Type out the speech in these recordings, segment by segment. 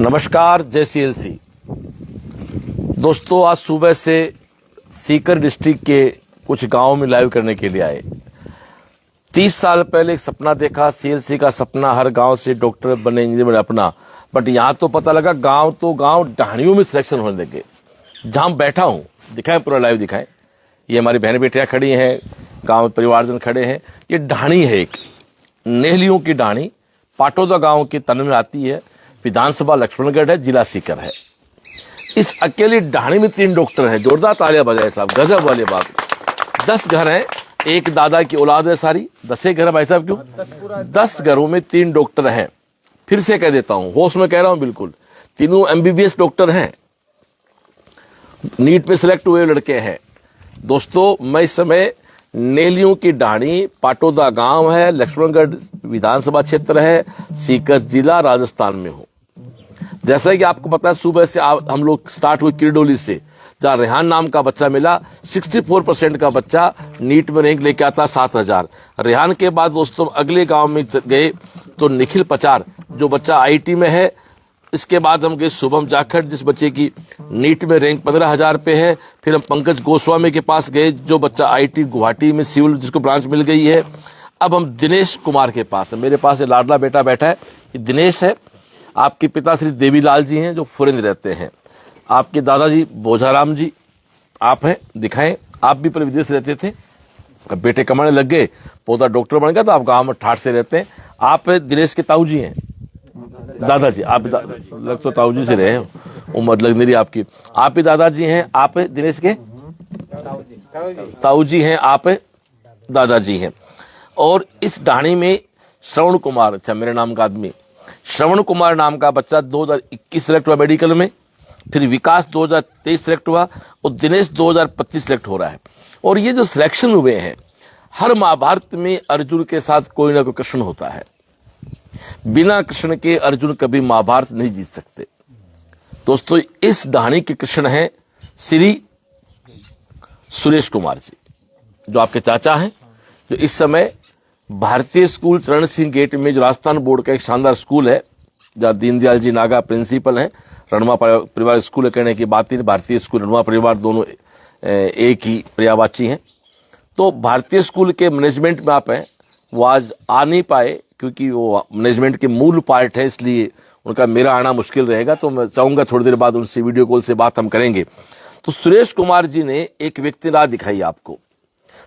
नमस्कार, जय सीएलसी। दोस्तों, आज सुबह से सीकर डिस्ट्रिक्ट के कुछ गांवों में लाइव करने के लिए आए। 30 साल पहले एक सपना देखा, सीएलसी का सपना, हर गांव से डॉक्टर बने, इंजीनियर बने अपना। बट यहां तो पता लगा गांव तो गांव ढाणियों में सिलेक्शन होने लगे। जहां बैठा हूं, दिखाएं, पूरा लाइव दिखाएं। ये हमारी बहन बेटियां खड़ी हैं, गांव परिवारजन खड़े हैं। ये ढाणी है, एक नेहलियों की ढाणी, पाटोदा गांव के तन में आती है। विधानसभा लक्ष्मणगढ़ है, जिला सीकर है। इस अकेली ढाणी में 3 डॉक्टर हैं। जोरदार तालियां बजाए साहब, गजब वाली बात। 10 घर हैं, एक दादा की औलाद है सारी। 10 घर है भाई साहब, क्यों? 10 घरों में 3 डॉक्टर हैं। फिर से कह देता हूं, होश में कह रहा हूं, बिल्कुल तीनों एमबीबीएस डॉक्टर हैं, नीट में सिलेक्ट हुए लड़के हैं। दोस्तों, मैं इस समय नेहलियों की ढाणी, पाटोदा गांव है, लक्ष्मणगढ़ विधानसभा क्षेत्र है, सीकर जिला, राजस्थान में हूं। जैसा कि आपको पता है, सुबह से हम लोग स्टार्ट हुए किरडोली से, जहां रेहान नाम का बच्चा मिला। 64% का बच्चा नीट में रैंक लेके आता 7000। रेहान के बाद दोस्तों अगले गांव में गए तो निखिल पचार, जो बच्चा आईटी में है। इसके बाद हम गए शुभम जाखड़, जिस बच्चे की नीट में रैंक 15000 पे है। फिर हम पंकज गोस्वामी के पास गए, जो बच्चा आईटी गुवाहाटी में सिविल, जिसको ब्रांच मिल गई है। अब हम दिनेश कुमार के पास है। मेरे पास लाडला बेटा बैठा है, ये दिनेश है। आपके पिता श्री देवीलाल जी हैं, जो फॉरेन रहते हैं। आपके दादाजी बोझाराम जी आप हैं, दिखाएं। आप भी पर विदेश रहते थे, अब बेटे कमाने लग गए, पोता डॉक्टर बन गया, तो आप गांव में ठाठ से रहते हैं। आप दिनेश के ताऊ जी हैं, दादाजी। आप लग तो ताऊ जी से रहे, उम्र लग नहीं रही आपकी। आप ही दादाजी हैं, आप दिनेश के ताऊ जी हैं, आप दादाजी हैं। और इस ढाणी में श्रवण कुमार, अच्छा मेरे नाम का आदमी, श्रवण कुमार नाम का बच्चा 2021 सिलेक्ट हुआ मेडिकल में। फिर विकास 2023 सिलेक्ट हुआ और दिनेश 2025 सिलेक्ट हो रहा है। और ये जो सिलेक्शन हुए हैं, हर महाभारत में अर्जुन के साथ कोई ना कोई कृष्ण होता है। बिना कृष्ण के अर्जुन कभी महाभारत नहीं जीत सकते। दोस्तों, इस ढाणी के कृष्ण हैं श्री सुरेश कुमार जी, जो आपके चाचा हैं, जो इस समय भारतीय स्कूल चरण सिंह गेट में, जो राजस्थान बोर्ड का एक शानदार स्कूल है, जहां दीनदयाल जी नागा प्रिंसिपल हैं। रणवा परिवार स्कूल कहने की बात नहीं, भारतीय स्कूल रणवा परिवार दोनों एक ही पर्यायवाची हैं। तो भारतीय स्कूल के मैनेजमेंट में आप हैं। वो आज आ नहीं पाए क्योंकि वो मैनेजमेंट के मूल पार्ट है, इसलिए उनका मेरा आना मुश्किल रहेगा। तो मैं चाहूंगा थोड़ी देर बाद उनसे वीडियो कॉल से बात हम करेंगे। तो सुरेश कुमार जी ने एक व्यक्ति राह दिखाई आपको।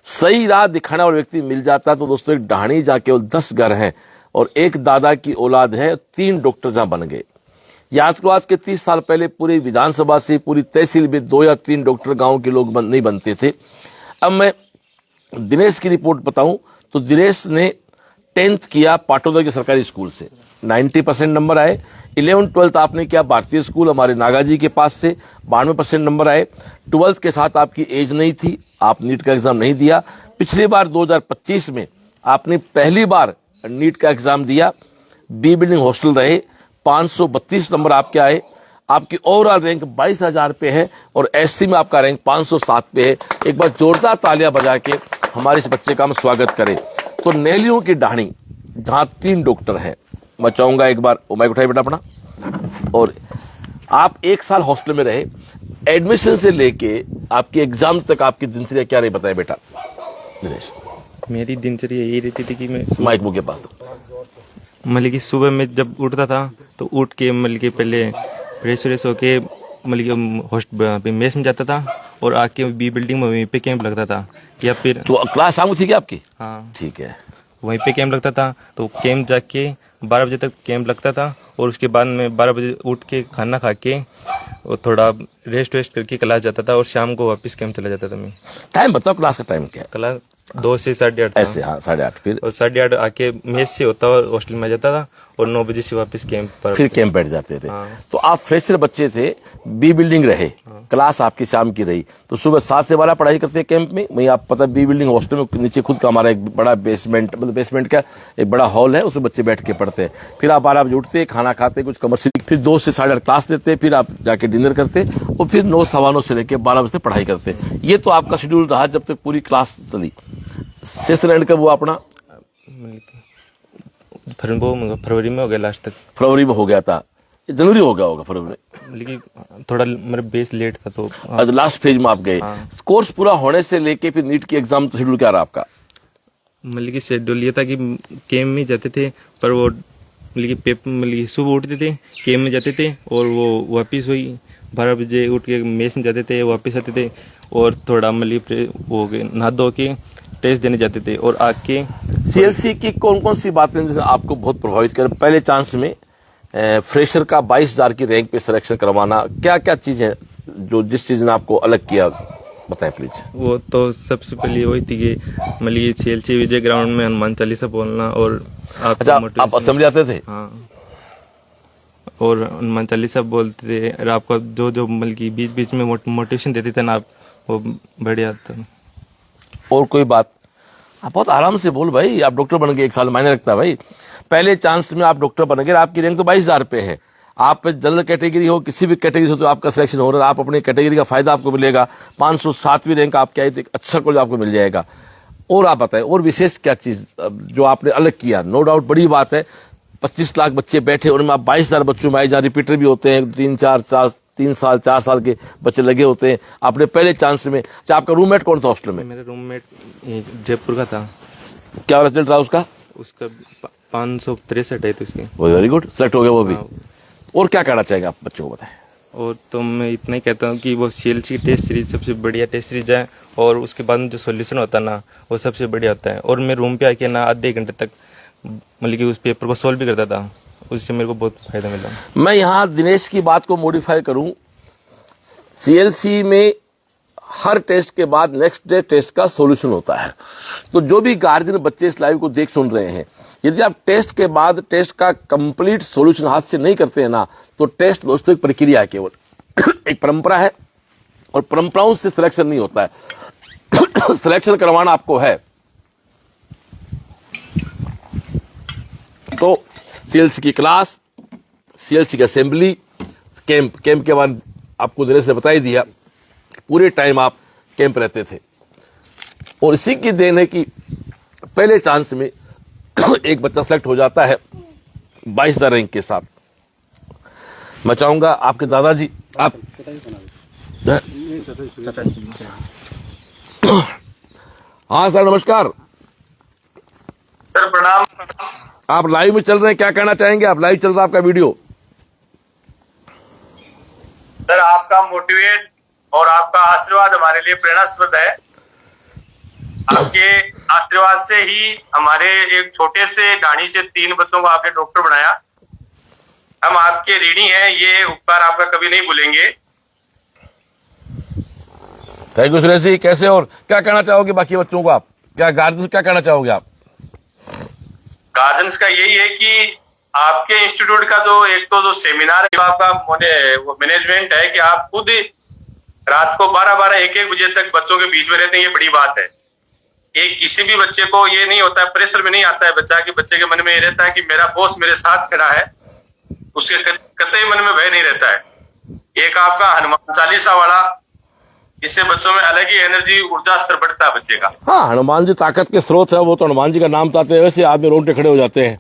सही राह दिखाने वाला व्यक्ति मिल जाता तो दोस्तों, एक ढाणी जहां केवल 10 घर हैं और एक दादा की औलाद है, 3 डॉक्टर जहां बन गए। याद करो, आज के 30 साल पहले पूरी विधानसभा से पूरी तहसील में 2 या 3 डॉक्टर गांव के लोग नहीं बनते थे। अब मैं दिनेश की रिपोर्ट बताऊं तो दिनेश ने 10th किया पाटोदा के सरकारी स्कूल से, 90% नंबर आए। 11th-12th आपने किया भारतीय स्कूल हमारे नागाजी के पास से, 92% नंबर आए। 12th के साथ आपकी एज नहीं थी, आप नीट का एग्जाम नहीं दिया। पिछली बार 2025 में आपने पहली बार नीट का एग्जाम दिया, बी बिल्डिंग हॉस्टल रहे, 532 नंबर आपके आए। आपकी ओवरऑल रैंक 22000 पे है और एससी में आपका रैंक 507 पे है। एक बार जोरदार तालियां बजा के हमारे इस बच्चे का हम स्वागत करें। तो नेहलियों की ढाणी, जहां 3 डॉक्टर हैं, मैं चाहूंगा एक बार माइक उठाइए बेटा अपना। और आप 1 साल हॉस्टल में रहे, एडमिशन से लेके आपके एग्जाम तक आपकी दिनचर्या क्या रही, बताए बेटा दिनेश। मेरी दिनचर्या यही रहती थी कि मैं माइक मुझे पास, मतलब कि सुबह में जब उठता था तो उठ के मतलब कि पहले फ्रेश व्रेश होके मतलब कि मेस में जाता था और आके बी बिल्डिंग में वहीं पे कैंप लगता था। या फिर तो क्लास शाम थी क्या आपकी? हाँ ठीक है। वहीं पे कैंप लगता था, तो कैंप जाके 12 बजे तक कैंप लगता था। और उसके बाद में 12 बजे उठ के खाना खा के और थोड़ा रेस्ट वेस्ट करके क्लास जाता था और शाम को वापस कैंप चला जाता था। मैं टाइम बताओ, क्लास का टाइम क्या है? क्लास 2 से 8:30 ऐसे, हाँ 8:30। फिर और 8:30 आके मेस से होता हुआ हॉस्टल में जाता था और 9 बजे से वापस कैंप पर फिर कैंप बैठ जाते थे। हाँ। तो आप फ्रेशर बच्चे थे, बी बिल्डिंग रहे, क्लास आपकी शाम की रही, तो सुबह 7 से 12 पढ़ाई करते कैंप में। वहीं आप पता बी बिल्डिंग हॉस्टल में नीचे खुद का हमारा एक बड़ा बेसमेंट, मतलब बेसमेंट का एक बड़ा हॉल है, उसमें बच्चे बैठ के पढ़ते हैं। फिर आप 12 बजे उठते, खाना खाते, कुछ कमर्शियल, फिर 2 से 8:30 क्लास लेते, फिर आप जाके डिनर करते और फिर 9 सवा 9 से लेकर 12 बजे तक पढ़ाई करते। ये तो आपका शेड्यूल रहा जब तक पूरी क्लास चली। सेशन एंड कब हुआ अपना? फरवरी में हो गया लास्ट तक। फरवरी में हो गया था। जनवरी हो गया होगा, फरवरी। मतलब कि थोड़ा मेरा बेस लेट था तो लास्ट फेज में आप गए। कोर्स पूरा होने से लेके फिर नीट की एग्जाम तो शेड्यूल क्या रहा आपका? मतलब कि शेड्यूल ये था कि केम में जाते थे, पर वो मतलब कि पेपर मतलब कि सुबह उठते थे, केम में जाते थे और वो वापस हुई 12 बजे उठ के मेस में जाते थे, वापस आते थे और थोड़ा मतलब कि वो नहा धो के टेस्ट देने जाते थे और आके सीएलसी की कौन कौन सी बातें जैसे आपको बहुत प्रभावित कर? पहले चांस में फ्रेशर का 22,000 की रैंक पे सिलेक्शन करवाना, क्या क्या चीजें जो जिस चीज ने आपको अलग किया, बताएं प्लीज। वो तो सबसे पहले वही थी कि मतलब कि सीएलसी विजय ग्राउंड में हनुमान चालीसा बोलना और अच्छा, आप असेंबली आते थे? हाँ, और हनुमान चालीसा बोलते थे और आपका जो जो मतलब कि बीच बीच में मोटिवेशन देते थे ना आप, वो बढ़िया था। और कोई बात? आप बहुत आराम से बोल भाई, आप डॉक्टर बन गए, 1 साल मायने रखता है भाई। पहले चांस में आप डॉक्टर बन गए, आपकी रैंक तो 22,000 पे है। आप जनरल कैटेगरी हो, किसी भी कैटेगरी हो तो आपका सिलेक्शन हो रहा है, आप अपनी कैटेगरी का फायदा आपको मिलेगा। 507वीं रैंक आपकी आई तो एक अच्छा कॉलेज आपको मिल जाएगा। और आप बताएं, और विशेष क्या चीज जो आपने अलग किया? नो डाउट बड़ी बात है, 25 लाख बच्चे बैठे उनमें आप 22,000 बच्चों में आए, जहाँ रिपीटर भी होते हैं, 3 साल 4 साल के बच्चे लगे होते हैं। आपने पहले चांस में। अच्छा, आपका रूममेट कौन था हॉस्टल में? मेरा रूममेट जयपुर का था। क्या रिजल्ट रहा उसका? उसका 563 है तो उसके। वेरी गुड, सेलेक्ट हो गया वो भी। और क्या कहना चाहेंगे आप बच्चों को, बताएं। और तो मैं इतना ही कहता हूँ कि वो सीएलसी टेस्ट सीरीज सबसे बढ़िया टेस्ट सीरीज है और उसके बाद में जो सॉल्यूशन होता है ना, वो सबसे बढ़िया होता है। और मैं रूम पे आके ना आधे घंटे तक मतलब कि उस पेपर को सॉल्व भी करता था, उससे मेरे को बहुत फायदा मिला। मैं यहाँ दिनेश की बात को मॉडिफाई करूं, सीएलसी में हर टेस्ट के बाद नेक्स्ट डे टेस्ट का सॉल्यूशन होता है। तो जो भी गार्जियन बच्चे इस लाइव को देख सुन रहे हैं, यदि आप टेस्ट के बाद टेस्ट का कंप्लीट सॉल्यूशन हाथ से नहीं करते हैं ना, तो टेस्ट दोस्तों एक प्रक्रिया है, केवल एक परंपरा है और परंपराओं से सिलेक्शन नहीं होता है। सिलेक्शन करवाना आपको है। तो सीएलसी की क्लास, सीएलसी की असेंबली, कैंप के बाद आपको दिनेश ने बता ही दिया, पूरे टाइम आप कैंप रहते थे। और इसी की देन है कि पहले चांस में एक बच्चा सेलेक्ट हो जाता है 22,000 रैंक के साथ। मैं चाहूंगा आपके दादाजी, आप हाँ सर, नमस्कार सर। प्रणाम। आप लाइव में चल रहे हैं, क्या कहना चाहेंगे आप? लाइव चल रहा है आपका वीडियो। सर, आपका मोटिवेट और आपका आशीर्वाद हमारे लिए प्रेरणास्पद है। आपके आशीर्वाद से ही हमारे एक छोटे से ढाणी से 3 बच्चों को आपने डॉक्टर बनाया। हम आपके ऋणी हैं, ये उपकार आपका कभी नहीं भूलेंगे। Thank you Suresh ji. कैसे और क्या कहना चाहोगे बाकी बच्चों को आप? क्या गार्जियन क्या कहना चाहोगे आप? गार्जियंस का यही है कि आपके इंस्टीट्यूट का जो सेमिनार है, आपका वो मैनेजमेंट है कि आप खुद रात को 12-12, 1-1 बजे तक बच्चों के बीच में रहते हैं, ये बड़ी बात है। एक किसी भी बच्चे को ये नहीं होता है, प्रेशर में नहीं आता है बच्चा, कि बच्चे के मन में ये रहता है कि मेरा बॉस मेरे साथ खड़ा है, उसके कतई मन में भय नहीं रहता है। एक आपका हनुमान चालीसा वाला, इससे बच्चों में अलग ही एनर्जी, ऊर्जा स्तर बढ़ता है बच्चे का। हाँ, हनुमान जी ताकत के स्रोत है, वो तो हनुमान जी का नाम ताते हैं, वैसे आदमी रोंगटे खड़े हो जाते हैं।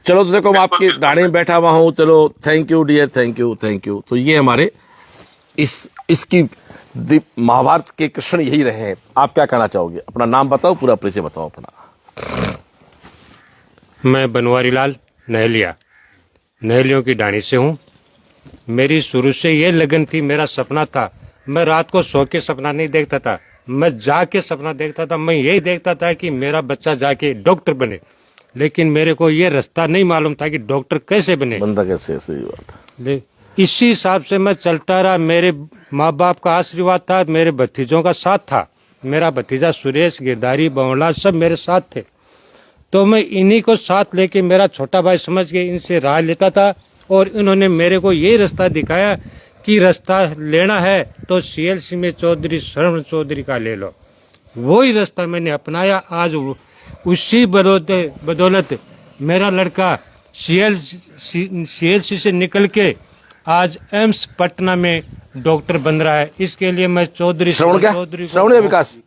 चलो, तो देखो मैं आपकी डाणी में बैठा हुआ हूँ। चलो, thank you dear, thank you. तो ये हमारे इसकी महाभारत के कृष्ण यही रहे हैं। आप क्या कहना चाहोगे? अपना नाम बताओ, पूरा परिचय बताओ अपना। मैं बनवारी लाल नहलियों की डाणी से हूँ। मेरी शुरू से ये लगन थी, मेरा सपना था। मैं रात को सो के सपना नहीं देखता था, मैं जाके सपना देखता था। मैं यही देखता था कि मेरा बच्चा जाके डॉक्टर बने, लेकिन मेरे को ये रास्ता नहीं मालूम था कि डॉक्टर कैसे बने, बंदा कैसे। सही बात। इसी हिसाब से मैं चलता रहा। मेरे माँ बाप का आशीर्वाद था, मेरे भतीजों का साथ था। मेरा भतीजा सुरेश, गिरधारी, बवला सब मेरे साथ थे। तो मैं इन्हीं को साथ लेके, मेरा छोटा भाई समझ के इनसे राह लेता था। और इन्होंने मेरे को ये रास्ता दिखाया कि रास्ता लेना है तो सीएलसी में चौधरी श्रवण चौधरी का ले लो। वही रास्ता मैंने अपनाया। आज उसी बदौलत मेरा लड़का सीएलसी से निकल के आज एम्स पटना में डॉक्टर बन रहा है। इसके लिए मैं चौधरी विकास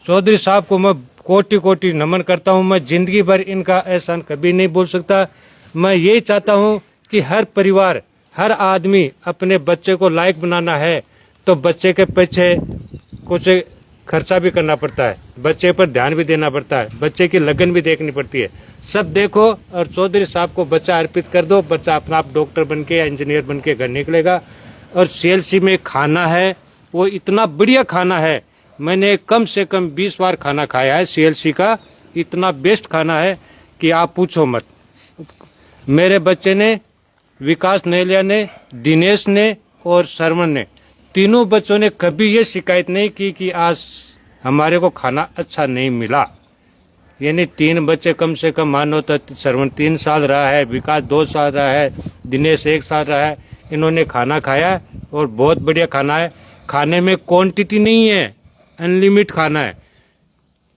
चौधरी साहब को मैं कोटि कोटि नमन करता हूं। मैं जिंदगी भर इनका एहसान कभी नहीं भूल सकता। मैं यही चाहता हूँ कि हर परिवार, हर आदमी अपने बच्चे को लायक बनाना है तो बच्चे के पीछे कुछ खर्चा भी करना पड़ता है, बच्चे पर ध्यान भी देना पड़ता है, बच्चे की लगन भी देखनी पड़ती है। सब देखो और चौधरी साहब को बच्चा अर्पित कर दो, बच्चा अपना आप डॉक्टर बन के या इंजीनियर बन के घर निकलेगा। और सीएलसी में खाना है वो इतना बढ़िया खाना है, मैंने कम से कम 20 बार खाना खाया है सीएलसी का, इतना बेस्ट खाना है कि आप पूछो मत। मेरे बच्चे ने, विकास नेलिया ने, दिनेश ने और सरमन ने, तीनों बच्चों ने कभी ये शिकायत नहीं की कि आज हमारे को खाना अच्छा नहीं मिला। यानी 3 बच्चे कम से कम मानो तो सरमन 3 साल रहा है, विकास 2 साल रहा है, दिनेश 1 साल रहा है, इन्होंने खाना खाया और बहुत बढ़िया खाना है। खाने में क्वांटिटी नहीं है, अनलिमिटेड खाना है।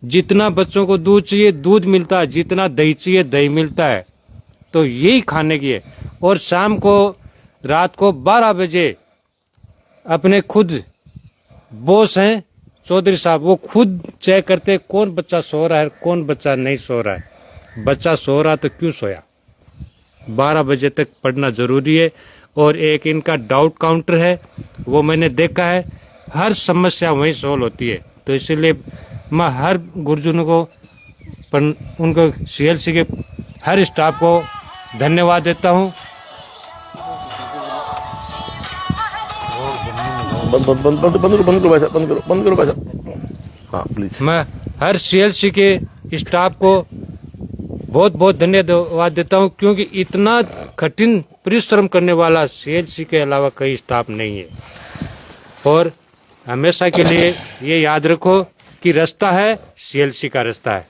जितना बच्चों को दूध चाहिए दूध मिलता है, जितना दही चाहिए दही मिलता है। तो यही खाने की है। और शाम को रात को 12 बजे अपने खुद बॉस हैं चौधरी साहब, वो खुद चेक करते कौन बच्चा सो रहा है कौन बच्चा नहीं सो रहा है। बच्चा सो रहा तो क्यों सोया, 12 बजे तक पढ़ना जरूरी है। और एक इनका डाउट काउंटर है, वो मैंने देखा है, हर समस्या वहीं सोल्व होती है। तो इसलिए मैं हर गुरुजनों को, उनको सीएलसी के हर स्टाफ को धन्यवाद देता हूँ। बंद करो पैसा। हाँ प्लीज। मैं हर सीएलसी के स्टाफ को बहुत बहुत धन्यवाद देता हूँ, क्योंकि इतना कठिन परिश्रम करने वाला सीएलसी के अलावा कई स्टाफ नहीं है। और हमेशा के लिए ये याद रखो कि रास्ता है सीएलसी का रास्ता है।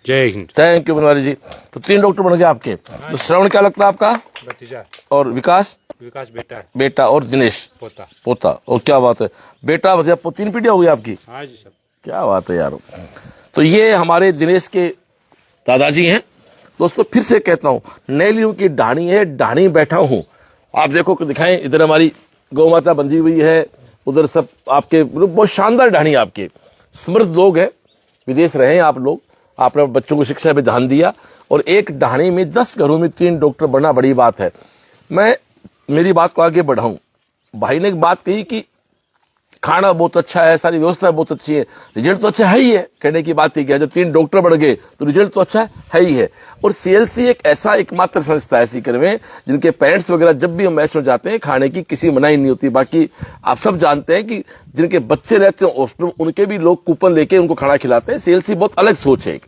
जय हिंद। थैंक यू बनवारी जी। तो 3 डॉक्टर बन गए आपके। तो श्रवण क्या लगता है आपका? भतीजा। और विकास? विकास बेटा है। बेटा। और दिनेश? पोता। पोता। और क्या बात है, बेटा भतीजा 3 पीढ़ियां हो गई आपकी। हाँ जी सब। क्या बात है यार। तो ये हमारे दिनेश के दादाजी हैं। दोस्तों फिर से कहता हूँ, नैलियों की ढाणी है, ढाणी बैठा हूँ। आप देखो दिखाएं, इधर हमारी गौ माता बंधी हुई है, उधर सब आपके बहुत शानदार ढाणी आपके। समृद्ध लोग हैं, विदेश रहे हैं आप लोग, आपने बच्चों को शिक्षा पे ध्यान दिया। और एक ढाणी में 10 घरों में 3 डॉक्टर बनना बड़ी बात है। मैं मेरी बात को आगे बढ़ाऊं, भाई ने एक बात कही कि खाना बहुत अच्छा है, सारी व्यवस्था बहुत अच्छी है, रिजल्ट तो अच्छा है ही है। कहने की बात ही क्या, जब 3 डॉक्टर बढ़ गए तो रिजल्ट तो अच्छा है ही है। और सीएलसी एक ऐसा एकमात्र संस्था है सीकर में जिनके पेरेंट्स वगैरह जब भी हम मैच में जाते हैं खाने की किसी मनाही नहीं होती। बाकी आप सब जानते हैं कि जिनके बच्चे रहते हैं हॉस्टल, उनके भी लोग कूपन लेके उनको खाना खिलाते हैं। सीएलसी बहुत अलग सोच है।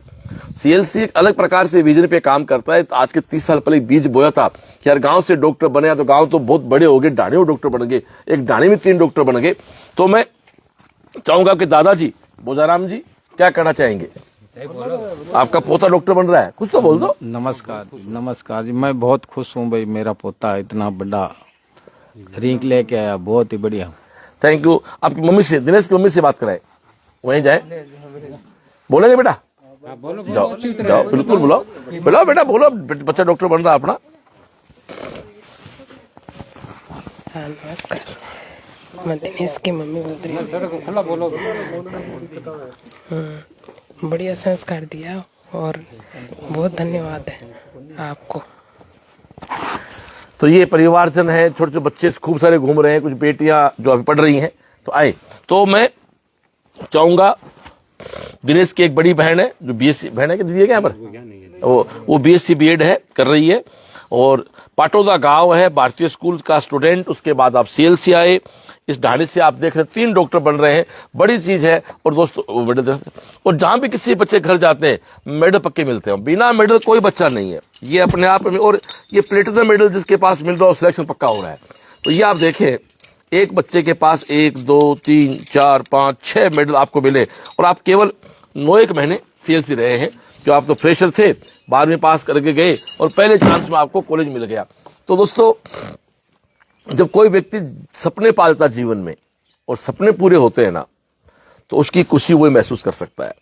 सीएलसी एक अलग प्रकार से विजन पे काम करता है। आज के 30 साल पहले बीज बोया था कि यार गांव से डॉक्टर बने, तो गांव तो बहुत बड़े हो गए, ढाणी डॉक्टर बन गए, एक ढाणी में 3 डॉक्टर बन गए। तो मैं चाहूंगा कि दादाजी बोजाराम जी क्या कहना चाहेंगे? आपका पोता डॉक्टर बन रहा है, कुछ तो बोल दो। नमस्कार जी, मैं बहुत खुश हूँ भाई, मेरा पोता इतना बड़ा रिंक लेके आया, बहुत ही बढ़िया। Thank you. आपकी मम्मी से, दिनेश की मम्मी से बात कराए, वहीं जाए, बोलेंगे बेटा? जाओ जाओ, बिल्कुल बुलाओ, बुलाओ बेटा, बोलो, बच्चा डॉक्टर बन रहा है अपना। नमस्कार, मैं दिनेश की मम्मी बोल रही हूँ। बढ़िया संस्कार दिया और बहुत धन्यवाद है आपको। तो ये परिवारजन है, छोटे छोटे बच्चे खूब सारे घूम रहे हैं, कुछ बेटियां जो अभी पढ़ रही हैं। तो आए, तो मैं चाहूंगा, दिनेश की एक बड़ी बहन है जो बीएससी बहन है कि दीदी है क्या पर, वो बीएससी बीएड है कर रही है। और पाटोदा गांव है, भारतीय स्कूल का स्टूडेंट। उसके बाद आप सीएलसी आए, इस ढाणी से आप देख रहे हैं 3 डॉक्टर बन रहे हैं, बड़ी चीज है। और दोस्तों और जहां भी किसी बच्चे घर जाते हैं मेडल पक्के मिलते हैं, बिना मेडल कोई बच्चा नहीं है, ये अपने आप में। और ये प्लेटिनम मेडल जिसके पास मिल रहा है सिलेक्शन पक्का हो रहा है। तो ये आप देखें, एक बच्चे के पास 1 2 3 4 5 6 मेडल आपको मिले, और आप केवल 9 महीने सीएलसी रहे हैं। जो आप तो फ्रेशर थे, 12वीं पास करके गए और पहले चांस में आपको कॉलेज मिल गया। तो दोस्तों, जब कोई व्यक्ति सपने पालता जीवन में और सपने पूरे होते हैं ना, तो उसकी खुशी वो महसूस कर सकता है।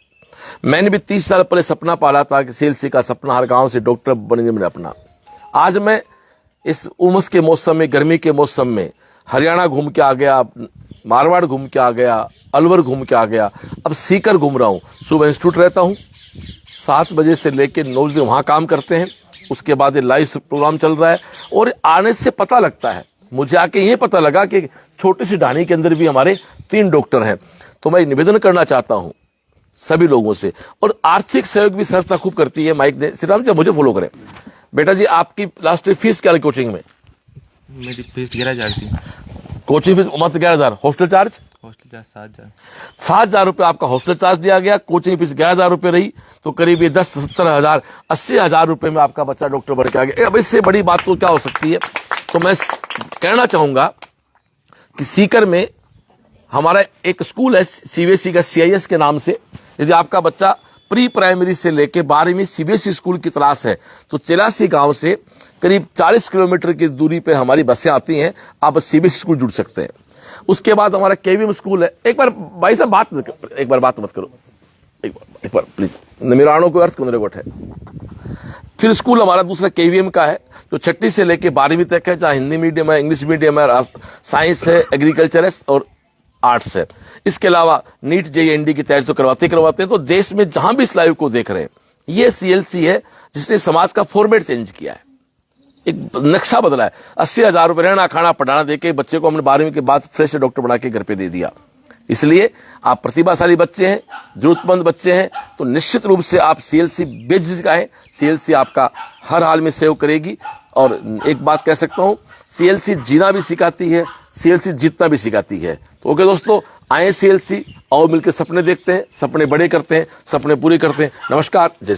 मैंने भी 30 साल पहले सपना पाला था कि सीएलसी का सपना, हर गांव से डॉक्टर बनेंगे मेरा अपना। आज मैं इस उमस के मौसम में, गर्मी के मौसम में हरियाणा घूम के आ गया, मारवाड़ घूम के आ गया, अलवर घूम के आ गया, अब सीकर घूम रहा हूं। सुबह इंस्टीट्यूट रहता हूं, 7 बजे से लेकर 9 बजे वहां काम करते हैं, उसके बाद ये लाइव प्रोग्राम चल रहा है। और आने से पता लगता है, मुझे आके ये पता लगा कि छोटी सी ढाणी के अंदर भी हमारे 3 डॉक्टर हैं। तो मैं निवेदन करना चाहता हूं सभी लोगों से, और आर्थिक सहयोग भी संस्था खूब करती है। माइक दे श्रीराम जी, मुझे फॉलो करें। बेटा जी, आपकी लास्ट फीस क्या है कोचिंग में? मेरी फीस 11,000 थी। कोचिंग फीस मत 11,000, हॉस्टल चार्ज 7,000। 7,000 रुपए आपका हॉस्टल चार्ज दिया गया, कोचिंग फीस 11,000 रुपए रही, तो करीब ये 10-17,000 80,000 रुपए में आपका बच्चा डॉक्टर बन के आ गया। अब इससे बड़ी बात तो क्या हो सकती है। तो मैं कहना चाहूंगा कि सीकर में हमारा एक स्कूल है सीबीएसई का, CIS के नाम से। यदि आपका बच्चा प्री प्राइमरी से लेके 12वीं सीबीएसई स्कूल की तलाश है तो चिलासी गांव से करीब 40 किलोमीटर की दूरी पे हमारी बसें आती हैं, आप सीबीएसई स्कूल जुड़ सकते हैं। उसके बाद हमारा केवीएम स्कूल है। एक बार भाई साहब बात मत करो, एक बार प्लीज, निमिराणों को अर्थ कुंदरेगोट है। फिर स्कूल हमारा दूसरा केवीएम का है, जो 6ठी से लेके 12वीं तक है, जहां हिंदी मीडियम है, इंग्लिश मीडियम है, साइंस है, एग्रीकल्चर है और आर्ट्स है। इसके अलावा नीट JEE की तैयारी तो करवाते हैं। तो देश में जहां भी इस लाइव को देख रहे हैं, ये CLC है जिसने समाज का फॉर्मेट चेंज किया है, एक नक्शा बदला है। 80,000 रुपए रहना खाना पढ़ाना देके बच्चे को हमने 12वीं के बाद फ्रेश डॉक्टर बना के घर पे दे दिया। इसलिए आप प्रतिभाशाली बच्चे हैं, जरूरतमंद बच्चे हैं, तो निश्चित रूप से आप CLC बेझिझक आए। CLC आपका हर हाल में सेव करेगी। और एक बात कह सकता हूं, CLC जीना भी सिखाती है, CLC जीतना भी सिखाती है। तो ओके दोस्तों, आए CLC, आओ मिलकर सपने देखते हैं, सपने बड़े करते हैं, सपने पूरे करते हैं। नमस्कार, जय